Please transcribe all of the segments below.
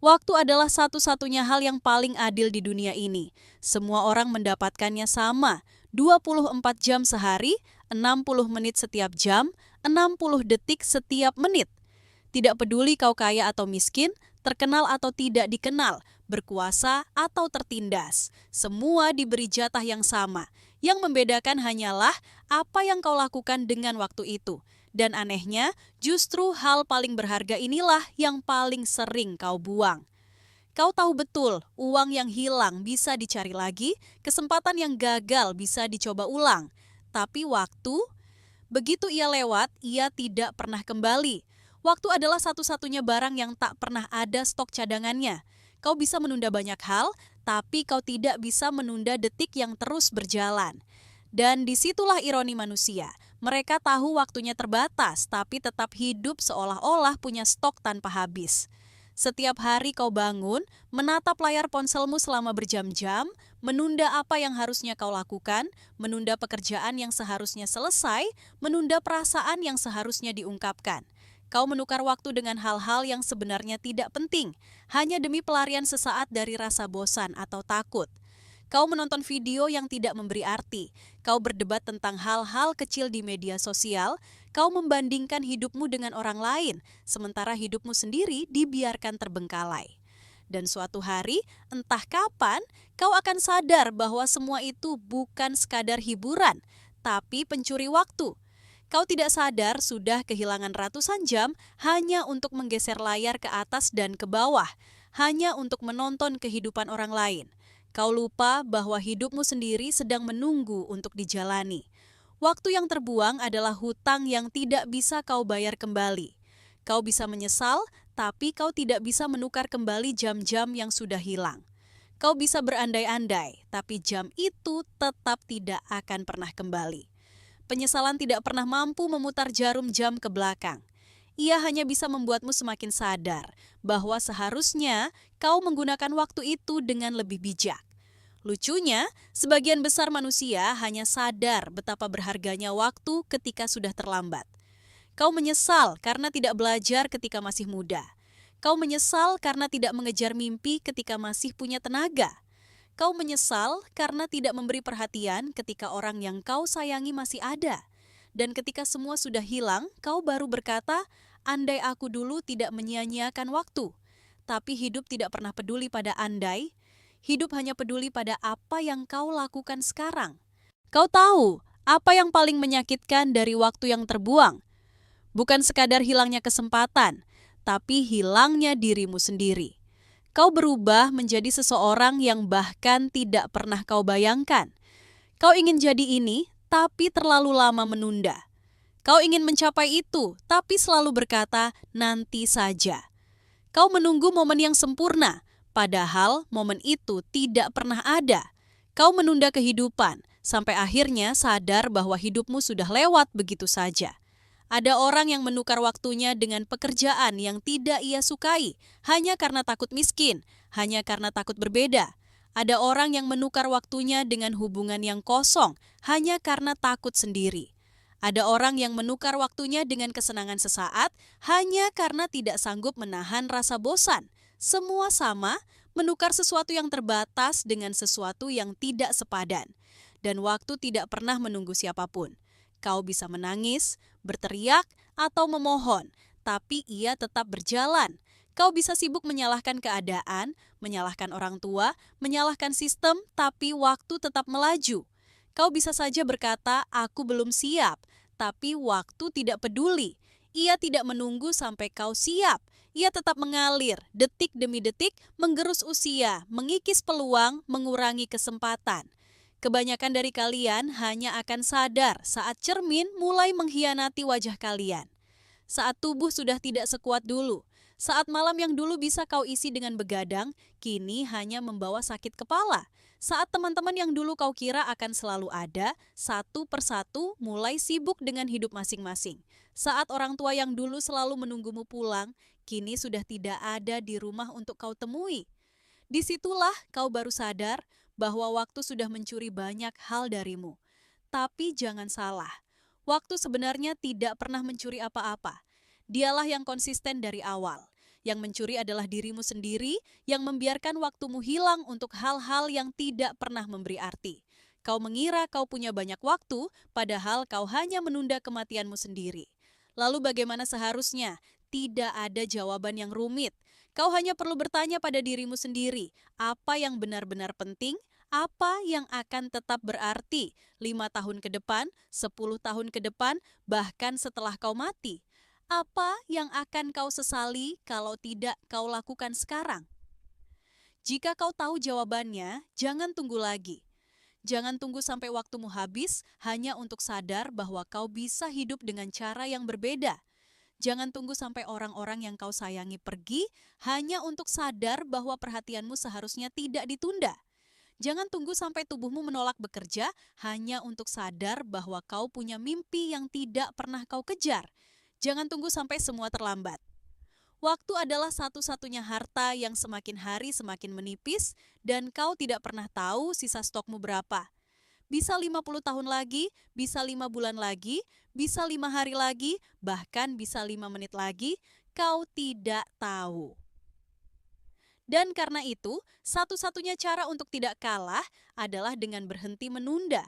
Waktu adalah satu-satunya hal yang paling adil di dunia ini. Semua orang mendapatkannya sama, 24 jam sehari, 60 menit setiap jam, 60 detik setiap menit. Tidak peduli kau kaya atau miskin, terkenal atau tidak dikenal, berkuasa atau tertindas. Semua diberi jatah yang sama. Yang membedakan hanyalah apa yang kau lakukan dengan waktu itu. Dan anehnya, justru hal paling berharga inilah yang paling sering kau buang. Kau tahu betul, uang yang hilang bisa dicari lagi, kesempatan yang gagal bisa dicoba ulang. Tapi waktu, begitu ia lewat, ia tidak pernah kembali. Waktu adalah satu-satunya barang yang tak pernah ada stok cadangannya. Kau bisa menunda banyak hal, tapi kau tidak bisa menunda detik yang terus berjalan. Dan disitulah ironi manusia. Mereka tahu waktunya terbatas, tapi tetap hidup seolah-olah punya stok tanpa habis. Setiap hari kau bangun, menatap layar ponselmu selama berjam-jam, menunda apa yang harusnya kau lakukan, menunda pekerjaan yang seharusnya selesai, menunda perasaan yang seharusnya diungkapkan. Kau menukar waktu dengan hal-hal yang sebenarnya tidak penting, hanya demi pelarian sesaat dari rasa bosan atau takut. Kau menonton video yang tidak memberi arti. Kau berdebat tentang hal-hal kecil di media sosial. Kau membandingkan hidupmu dengan orang lain, sementara hidupmu sendiri dibiarkan terbengkalai. Dan suatu hari, entah kapan, kau akan sadar bahwa semua itu bukan sekadar hiburan, tapi pencuri waktu. Kau tidak sadar sudah kehilangan ratusan jam hanya untuk menggeser layar ke atas dan ke bawah, hanya untuk menonton kehidupan orang lain. Kau lupa bahwa hidupmu sendiri sedang menunggu untuk dijalani. Waktu yang terbuang adalah hutang yang tidak bisa kau bayar kembali. Kau bisa menyesal, tapi kau tidak bisa menukar kembali jam-jam yang sudah hilang. Kau bisa berandai-andai, tapi jam itu tetap tidak akan pernah kembali. Penyesalan tidak pernah mampu memutar jarum jam ke belakang. Ia hanya bisa membuatmu semakin sadar bahwa seharusnya kau menggunakan waktu itu dengan lebih bijak. Lucunya, sebagian besar manusia hanya sadar betapa berharganya waktu ketika sudah terlambat. Kau menyesal karena tidak belajar ketika masih muda. Kau menyesal karena tidak mengejar mimpi ketika masih punya tenaga. Kau menyesal karena tidak memberi perhatian ketika orang yang kau sayangi masih ada. Dan ketika semua sudah hilang, kau baru berkata, andai aku dulu tidak menyia-nyiakan waktu. Tapi hidup tidak pernah peduli pada andai, hidup hanya peduli pada apa yang kau lakukan sekarang. Kau tahu apa yang paling menyakitkan dari waktu yang terbuang? Bukan sekadar hilangnya kesempatan, tapi hilangnya dirimu sendiri. Kau berubah menjadi seseorang yang bahkan tidak pernah kau bayangkan. Kau ingin jadi ini, tapi terlalu lama menunda. Kau ingin mencapai itu, tapi selalu berkata, nanti saja. Kau menunggu momen yang sempurna, padahal momen itu tidak pernah ada. Kau menunda kehidupan, sampai akhirnya sadar bahwa hidupmu sudah lewat begitu saja. Ada orang yang menukar waktunya dengan pekerjaan yang tidak ia sukai, hanya karena takut miskin, hanya karena takut berbeda. Ada orang yang menukar waktunya dengan hubungan yang kosong, hanya karena takut sendiri. Ada orang yang menukar waktunya dengan kesenangan sesaat, hanya karena tidak sanggup menahan rasa bosan. Semua sama, menukar sesuatu yang terbatas dengan sesuatu yang tidak sepadan. Dan waktu tidak pernah menunggu siapapun. Kau bisa menangis, berteriak, atau memohon, tapi ia tetap berjalan. Kau bisa sibuk menyalahkan keadaan, menyalahkan orang tua, menyalahkan sistem, tapi waktu tetap melaju. Kau bisa saja berkata, aku belum siap, tapi waktu tidak peduli. Ia tidak menunggu sampai kau siap. Ia tetap mengalir, detik demi detik, menggerus usia, mengikis peluang, mengurangi kesempatan. Kebanyakan dari kalian hanya akan sadar saat cermin mulai mengkhianati wajah kalian. Saat tubuh sudah tidak sekuat dulu. Saat malam yang dulu bisa kau isi dengan begadang, kini hanya membawa sakit kepala. Saat teman-teman yang dulu kau kira akan selalu ada, satu persatu mulai sibuk dengan hidup masing-masing. Saat orang tua yang dulu selalu menunggumu pulang, kini sudah tidak ada di rumah untuk kau temui. Disitulah kau baru sadar bahwa waktu sudah mencuri banyak hal darimu. Tapi jangan salah, waktu sebenarnya tidak pernah mencuri apa-apa. Dialah yang konsisten dari awal, Yang mencuri adalah dirimu sendiri yang membiarkan waktumu hilang untuk hal-hal yang tidak pernah memberi arti. Kau mengira kau punya banyak waktu, padahal kau hanya menunda kematianmu sendiri. Lalu bagaimana seharusnya? Tidak ada jawaban yang rumit. Kau hanya perlu bertanya pada dirimu sendiri, apa yang benar-benar penting, apa yang akan tetap berarti 5 tahun ke depan, 10 tahun ke depan, bahkan setelah kau mati. Apa yang akan kau sesali kalau tidak kau lakukan sekarang? Jika kau tahu jawabannya, jangan tunggu lagi. Jangan tunggu sampai waktumu habis hanya untuk sadar bahwa kau bisa hidup dengan cara yang berbeda. Jangan tunggu sampai orang-orang yang kau sayangi pergi hanya untuk sadar bahwa perhatianmu seharusnya tidak ditunda. Jangan tunggu sampai tubuhmu menolak bekerja hanya untuk sadar bahwa kau punya mimpi yang tidak pernah kau kejar. Jangan tunggu sampai semua terlambat. Waktu adalah satu-satunya harta yang semakin hari semakin menipis dan kau tidak pernah tahu sisa stokmu berapa. Bisa 50 tahun lagi, bisa 5 bulan lagi, bisa 5 hari lagi, bahkan bisa 5 menit lagi, kau tidak tahu. Dan karena itu, satu-satunya cara untuk tidak kalah adalah dengan berhenti menunda.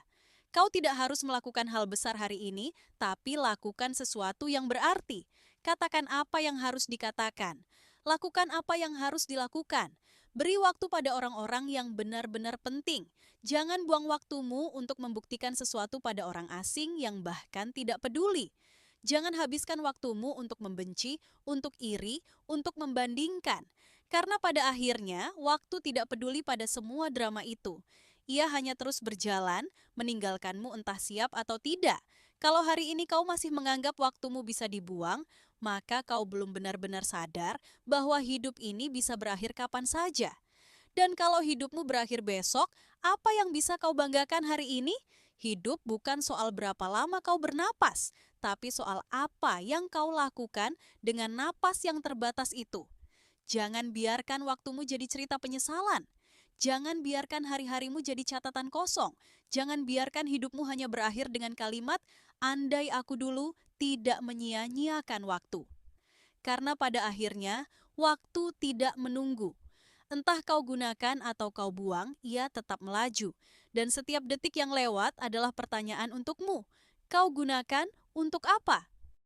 Kau tidak harus melakukan hal besar hari ini, tapi lakukan sesuatu yang berarti. Katakan apa yang harus dikatakan. Lakukan apa yang harus dilakukan. Beri waktu pada orang-orang yang benar-benar penting. Jangan buang waktumu untuk membuktikan sesuatu pada orang asing yang bahkan tidak peduli. Jangan habiskan waktumu untuk membenci, untuk iri, untuk membandingkan. Karena pada akhirnya, waktu tidak peduli pada semua drama itu. Ia hanya terus berjalan, meninggalkanmu entah siap atau tidak. Kalau hari ini kau masih menganggap waktumu bisa dibuang, maka kau belum benar-benar sadar bahwa hidup ini bisa berakhir kapan saja. Dan kalau hidupmu berakhir besok, apa yang bisa kau banggakan hari ini? Hidup bukan soal berapa lama kau bernapas, tapi soal apa yang kau lakukan dengan napas yang terbatas itu. Jangan biarkan waktumu jadi cerita penyesalan. Jangan biarkan hari-harimu jadi catatan kosong. Jangan biarkan hidupmu hanya berakhir dengan kalimat, andai aku dulu tidak menyia-nyiakan waktu. Karena pada akhirnya, waktu tidak menunggu. Entah kau gunakan atau kau buang, ia tetap melaju. Dan setiap detik yang lewat adalah pertanyaan untukmu. Kau gunakan untuk apa?